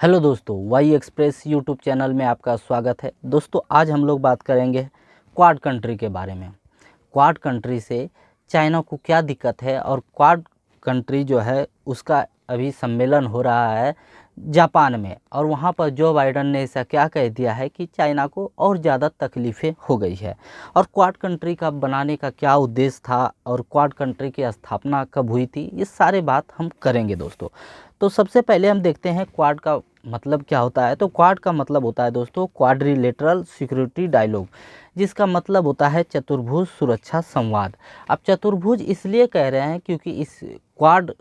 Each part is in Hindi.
हेलो दोस्तों, वाई एक्सप्रेस यूट्यूब चैनल में आपका स्वागत है। दोस्तों, आज हम लोग बात करेंगे क्वाड कंट्री के बारे में। क्वाड कंट्री से चाइना को क्या दिक्कत है और क्वाड कंट्री जो है उसका अभी सम्मेलन हो रहा है जापान में, और वहाँ पर जो बाइडन ने ऐसा क्या कह दिया है कि चाइना को और ज़्यादा तकलीफ़ें हो गई है, और क्वाड कंट्री का बनाने का क्या उद्देश्य था और क्वाड कंट्री की स्थापना कब हुई थी, ये सारे बात हम करेंगे दोस्तों। तो सबसे पहले हम देखते हैं क्वाड का मतलब क्या होता है। तो क्वाड का मतलब होता है दोस्तों क्वाड्रिलेटरल सिक्योरिटी डायलॉग, जिसका मतलब होता है चतुर्भुज सुरक्षा संवाद। अब चतुर्भुज इसलिए कह रहे हैं क्योंकि इस क्वाड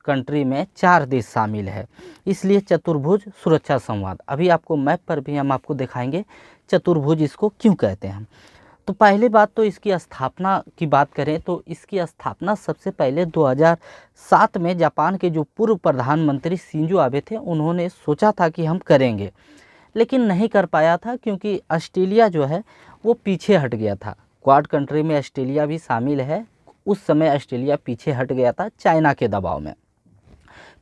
कंट्री में 4 देश शामिल है, इसलिए चतुर्भुज सुरक्षा संवाद। अभी आपको मैप पर भी हम आपको दिखाएंगे चतुर्भुज इसको क्यों कहते हैं। तो पहली बात तो इसकी स्थापना की बात करें तो इसकी स्थापना सबसे पहले 2007 में जापान के जो पूर्व प्रधानमंत्री शिंजो आबे थे, उन्होंने सोचा था कि हम करेंगे, लेकिन नहीं कर पाया था क्योंकि ऑस्ट्रेलिया जो है वो पीछे हट गया था। क्वाड कंट्री में ऑस्ट्रेलिया भी शामिल है, उस समय ऑस्ट्रेलिया पीछे हट गया था चाइना के दबाव में।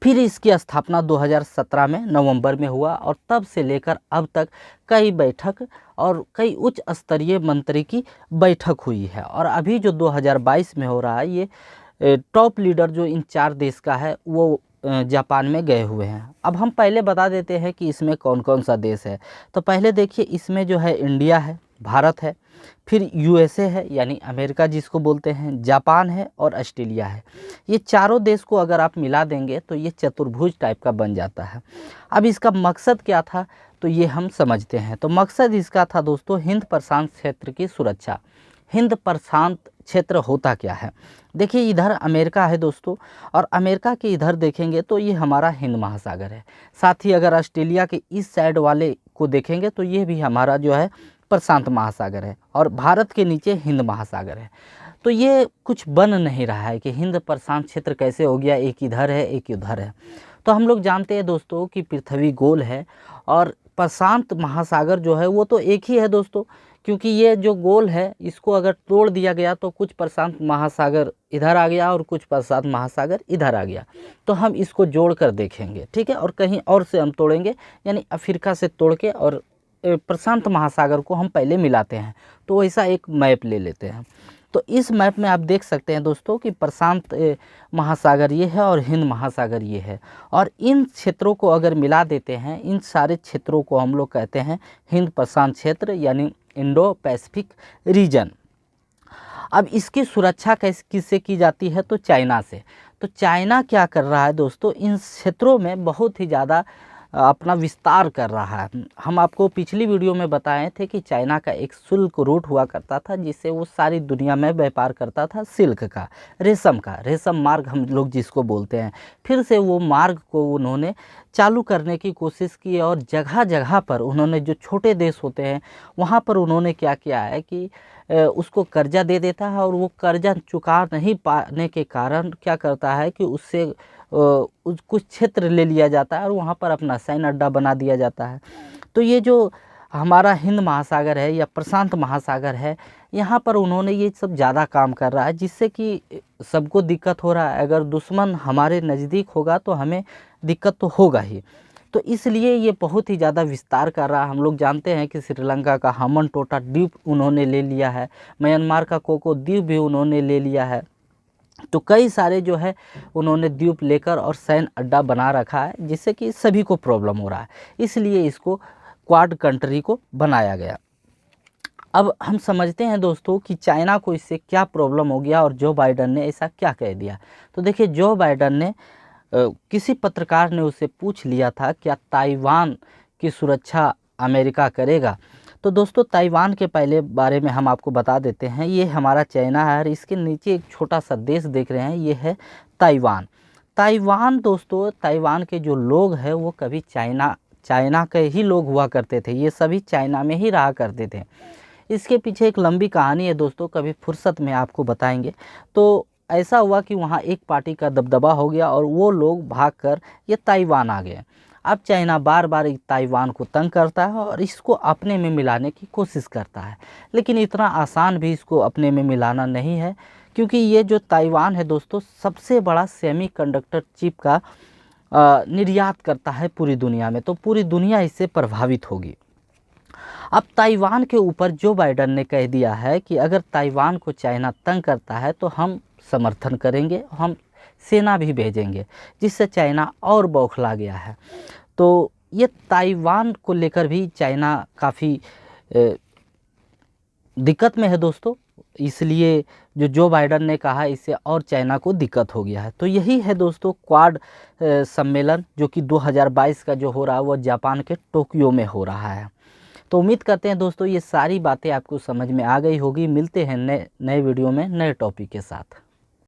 फिर इसकी स्थापना 2017 में नवंबर में हुआ, और तब से लेकर अब तक कई बैठक और कई उच्च स्तरीय मंत्री की बैठक हुई है। और अभी जो 2022 में हो रहा है, ये टॉप लीडर जो इन 4 देश का है वो जापान में गए हुए हैं। अब हम पहले बता देते हैं कि इसमें कौन कौन सा देश है। तो पहले देखिए, इसमें जो है इंडिया है, भारत है, फिर यूएसए है यानी अमेरिका जिसको बोलते हैं, जापान है और ऑस्ट्रेलिया है। ये चारों देश को अगर आप मिला देंगे तो ये चतुर्भुज टाइप का बन जाता है। अब इसका मकसद क्या था तो ये हम समझते हैं। तो मकसद इसका था दोस्तों हिंद प्रशांत क्षेत्र की सुरक्षा। हिंद प्रशांत क्षेत्र होता क्या है, देखिए इधर अमेरिका है दोस्तों, और अमेरिका के इधर देखेंगे तो ये हमारा हिंद महासागर है। साथ ही अगर ऑस्ट्रेलिया के इस साइड वाले को देखेंगे तो ये भी हमारा जो है प्रशांत महासागर है, और भारत के नीचे हिंद महासागर है। तो ये कुछ बन नहीं रहा है कि हिंद प्रशांत क्षेत्र कैसे हो गया, एक इधर है एक उधर है। तो हम लोग जानते हैं दोस्तों कि पृथ्वी गोल है, और प्रशांत महासागर जो है वो तो एक ही है दोस्तों, क्योंकि ये जो गोल है इसको अगर तोड़ दिया गया तो कुछ प्रशांत महासागर इधर आ गया और कुछ प्रशांत महासागर इधर आ गया। तो हम इसको जोड़ कर देखेंगे, ठीक है, और कहीं और से हम तोड़ेंगे, यानी अफ्रीका से तोड़ के और प्रशांत महासागर को हम पहले मिलाते हैं। तो ऐसा एक मैप ले लेते हैं। तो इस मैप में आप देख सकते हैं दोस्तों कि प्रशांत महासागर ये है और हिंद महासागर ये है, और इन क्षेत्रों को अगर मिला देते हैं, इन सारे क्षेत्रों को हम लोग कहते हैं हिंद प्रशांत क्षेत्र यानी इंडो पैसिफिक रीजन। अब इसकी सुरक्षा किससे की जाती है तो चाइना से। तो चाइना क्या कर रहा है दोस्तों, इन क्षेत्रों में बहुत ही ज़्यादा अपना विस्तार कर रहा है। हम आपको पिछली वीडियो में बताए थे कि चाइना का एक सिल्क रूट हुआ करता था, जिससे वो सारी दुनिया में व्यापार करता था सिल्क का, रेशम मार्ग हम लोग जिसको बोलते हैं। फिर से वो मार्ग को उन्होंने चालू करने की कोशिश की, और जगह जगह पर उन्होंने जो छोटे देश होते हैं वहाँ पर उन्होंने क्या किया है कि उसको कर्जा दे देता है, और वो कर्जा चुका नहीं पाने के कारण क्या करता है कि उससे कुछ क्षेत्र ले लिया जाता है और वहाँ पर अपना सैन्य अड्डा बना दिया जाता है। तो ये जो हमारा हिंद महासागर है या प्रशांत महासागर है, यहाँ पर उन्होंने ये सब ज़्यादा काम कर रहा है, जिससे कि सबको दिक्कत हो रहा है। अगर दुश्मन हमारे नज़दीक होगा तो हमें दिक्कत तो होगा ही, तो इसलिए ये बहुत ही ज़्यादा विस्तार कर रहा है। हम लोग जानते हैं कि श्रीलंका का हमनटोटा द्वीप उन्होंने ले लिया है, म्यांमार का कोको द्वीप भी उन्होंने ले लिया है। तो कई सारे जो है उन्होंने द्वीप लेकर और सैन्य अड्डा बना रखा है, जिससे कि सभी को प्रॉब्लम हो रहा है, इसलिए इसको क्वाड कंट्री को बनाया गया। अब हम समझते हैं दोस्तों कि चाइना को इससे क्या प्रॉब्लम हो गया और जो बाइडन ने ऐसा क्या कह दिया। तो देखिए, जो बाइडन ने किसी पत्रकार ने उससे पूछ लिया था क्या ताइवान की सुरक्षा अमेरिका करेगा। तो दोस्तों, ताइवान के पहले बारे में हम आपको बता देते हैं। ये हमारा चाइना है, और इसके नीचे एक छोटा सा देश देख रहे हैं, ये है ताइवान दोस्तों, ताइवान के जो लोग हैं वो कभी चाइना के ही लोग हुआ करते थे, ये सभी चाइना में ही रहा करते थे। इसके पीछे एक लंबी कहानी है दोस्तों, कभी फुर्सत में आपको बताएंगे। तो ऐसा हुआ कि वहाँ एक पार्टी का दबदबा हो गया और वो लोग भागकर ये ताइवान आ गए। अब चाइना बार बार ताइवान को तंग करता है और इसको अपने में मिलाने की कोशिश करता है, लेकिन इतना आसान भी इसको अपने में मिलाना नहीं है, क्योंकि ये जो ताइवान है दोस्तों सबसे बड़ा सेमीकंडक्टर चिप का निर्यात करता है पूरी दुनिया में, तो पूरी दुनिया इससे प्रभावित होगी। अब ताइवान के ऊपर जो बाइडन ने कह दिया है कि अगर ताइवान को चाइना तंग करता है तो हम समर्थन करेंगे, हम सेना भी भेजेंगे, जिससे चाइना और बौखला गया है। तो ये ताइवान को लेकर भी चाइना काफ़ी दिक्कत में है दोस्तों, इसलिए जो बाइडन ने कहा इससे और चाइना को दिक्कत हो गया है। तो यही है दोस्तों क्वाड सम्मेलन जो कि 2022 का जो हो रहा है वो जापान के टोक्यो में हो रहा है। तो उम्मीद करते हैं दोस्तों ये सारी बातें आपको समझ में आ गई होगी। मिलते हैं नए वीडियो में नए टॉपिक के साथ।